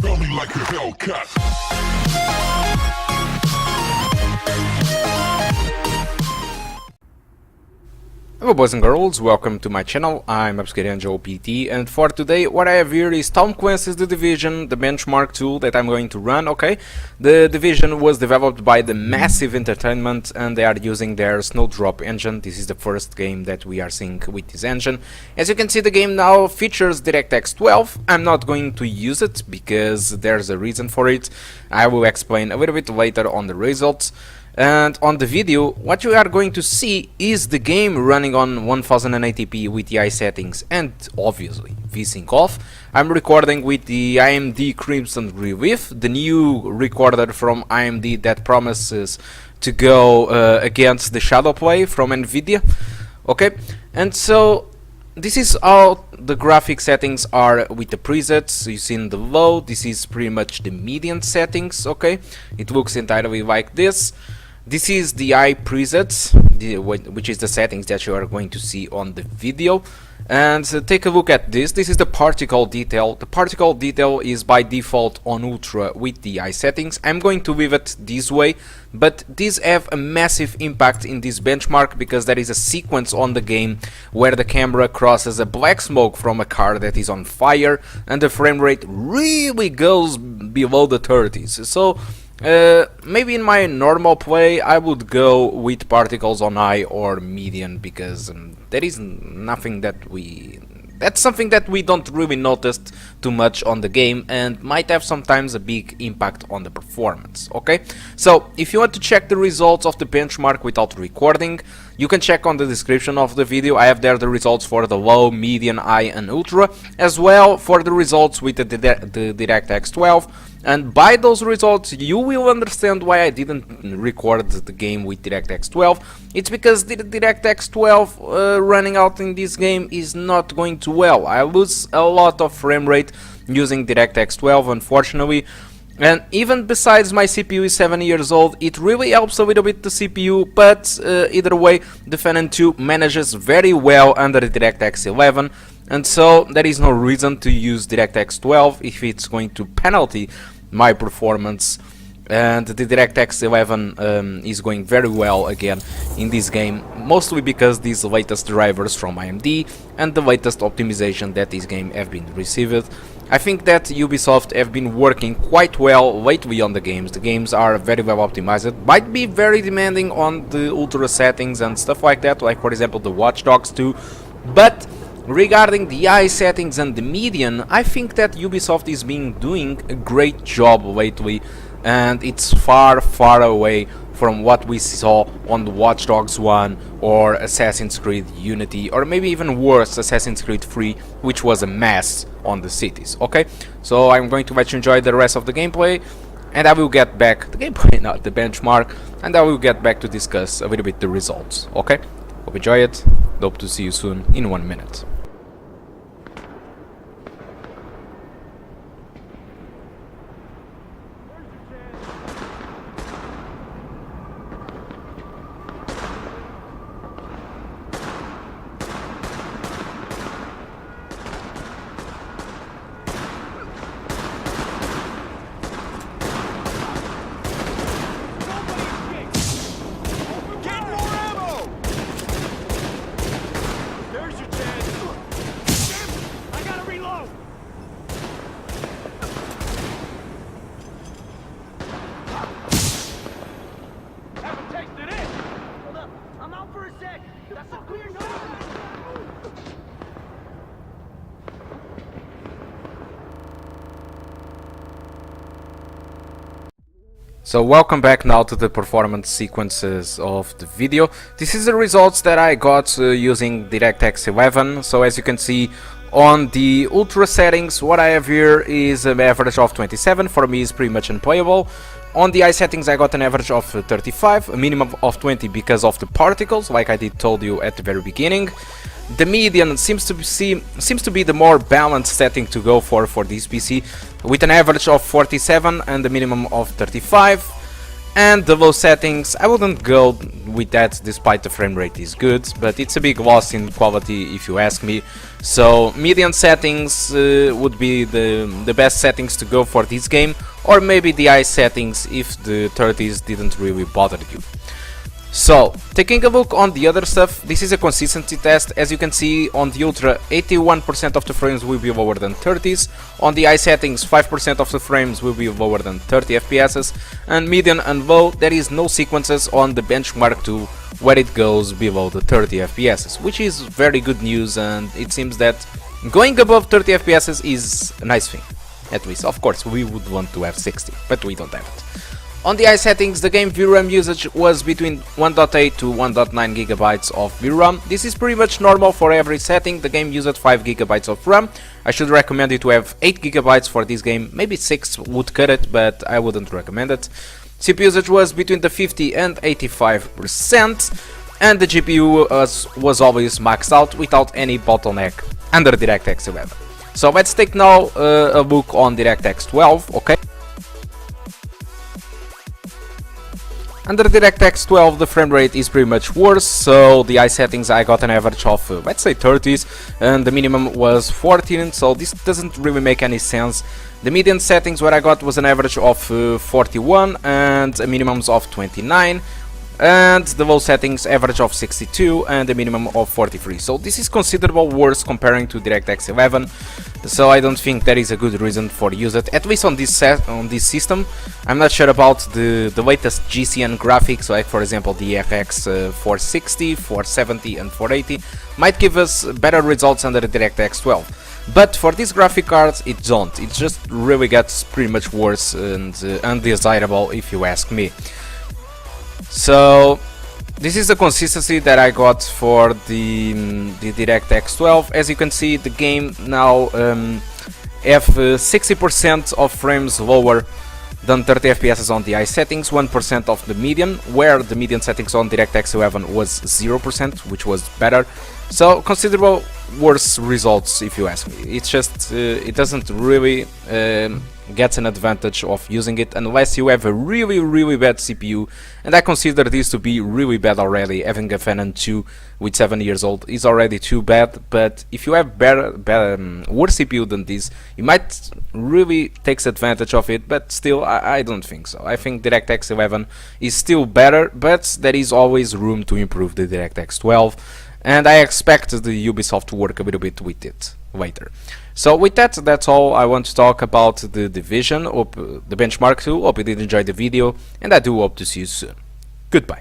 Smell me like a Hellcat. Hello boys and girls, welcome to my channel. I'm Angel PT, and for today what I have here is Tom Clancy's The Division, the benchmark tool that I'm going to run, okay? The Division was developed by the Massive Entertainment and they are using their Snowdrop engine. This is the first game that we are seeing with this engine. As you can see, the game now features DirectX 12. I'm not going to use it because there's a reason for it. I will explain a little bit later on the results. And on the video, what you are going to see is the game running on 1080p with the high settings and obviously VSync off. I'm recording with the AMD Crimson Relive, the new recorder from AMD that promises to go against the shadow play from NVIDIA. Okay, and so this is how the graphic settings are with the presets. You see in the low, this is pretty much the median settings, okay? It looks entirely like this. This is the high presets, which is the settings that you are going to see on the video. And take a look at this. This is the particle detail. The particle detail is by default on ultra with the high settings. I'm going to leave it this way, but these have a massive impact in this benchmark because there is a sequence on the game where the camera crosses a black smoke from a car that is on fire and the frame rate really goes below the 30s. So maybe in my normal play I would go with particles on high or median because there is nothing that's something that we don't really notice too much on the game and might have sometimes a big impact on the performance. Okay, so if you want to check the results of the benchmark without recording, you can check on the description of the video. I have there the results for the low, median, high and ultra, as well for the results with the DirectX 12. And by those results you will understand why I didn't record the game with DirectX 12. It's because the DirectX 12 running out in this game is not going too well. I lose a lot of frame rate using DirectX 12, unfortunately. And even besides my CPU is 7 years old, it really helps a little bit the CPU, but either way the Phenom II manages very well under the DirectX 11, and so there is no reason to use DirectX 12 if it's going to penalty my performance. And the DirectX 11 is going very well again in this game, mostly because these latest drivers from AMD and the latest optimization that this game have been received. I think that Ubisoft have been working quite well lately on the games. The games are very well optimized, might be very demanding on the ultra settings and stuff like that, like for example the Watch Dogs 2, but regarding the high settings and the median, I think that Ubisoft is doing a great job lately, and it's far away from what we saw on the Watch Dogs 1 or Assassin's Creed Unity, or maybe even worse, Assassin's Creed 3, which was a mess on the cities. Okay, so I'm going to let you enjoy the rest of the gameplay, and I will get back, the gameplay, not the benchmark, and I will get back to discuss a little bit the results. Okay, hope you enjoy it. Hope to see you soon in 1 minute. So welcome back now to the performance sequences of the video. This is the results that I got using DirectX 11. So as you can see on the ultra settings, what I have here is an average of 27. For me is pretty much unplayable. On the high settings I got an average of 35, a minimum of 20 because of the particles, like I told you at the very beginning. The median seems to be the more balanced setting to go for this PC, with an average of 47 and a minimum of 35. And the low settings, I wouldn't go with that despite the frame rate is good, but it's a big loss in quality if you ask me. So medium settings would be the best settings to go for this game, or maybe the high settings if the 30s didn't really bother you. So, taking a look on the other stuff, this is a consistency test. As you can see, on the Ultra, 81% of the frames will be lower than 30s, on the high settings, 5% of the frames will be lower than 30 FPS, and medium and low, there is no sequences on the BenchART II where it goes below the 30 FPS, which is very good news, and it seems that going above 30 FPS is a nice thing. At least, of course, we would want to have 60, but we don't have it. On the high settings, the game VRAM usage was between 1.8 to 1.9 gigabytes of VRAM. This is pretty much normal for every setting. The game used 5 gigabytes of RAM. I should recommend you to have 8 gigabytes for this game. Maybe 6 would cut it, but I wouldn't recommend it. CPU usage was between the 50 and 85%, and the GPU was always maxed out without any bottleneck under DirectX 11. So let's take now a look on DirectX 12, okay? Under DirectX 12 the frame rate is pretty much worse, so the high settings I got an average of let's say 30s, and the minimum was 14, so this doesn't really make any sense. The median settings what I got was an average of 41 and a minimum of 29, and the low settings average of 62 and a minimum of 43, so this is considerable worse comparing to DirectX 11, so I don't think there is a good reason for use it, at least on this system. I'm not sure about the latest GCN graphics, like for example the RX 460, 470 and 480 might give us better results under the DirectX 12. But for this graphic cards it don't, it just really gets pretty much worse and undesirable if you ask me. So this is the consistency that I got for the DirectX 12. As you can see, the game now have 60% of frames lower than 30 FPS on the high settings, 1% of the median, where the median settings on DirectX 11 was 0%, which was better. So considerable worse results if you ask me. It's just it doesn't really get an advantage of using it unless you have a really bad CPU, and I consider this to be really bad already. Having a Phenom II with 7 years old is already too bad, but if you have worse CPU than this, you might really take advantage of it, but still I don't think so. I think DirectX 11 is still better, but there is always room to improve the DirectX 12, and I expect the Ubisoft to work a little bit with it later. So with that, that's all I want to talk about the Division, the BenchART II. Hope you did enjoy the video, and I do hope to see you soon. Goodbye.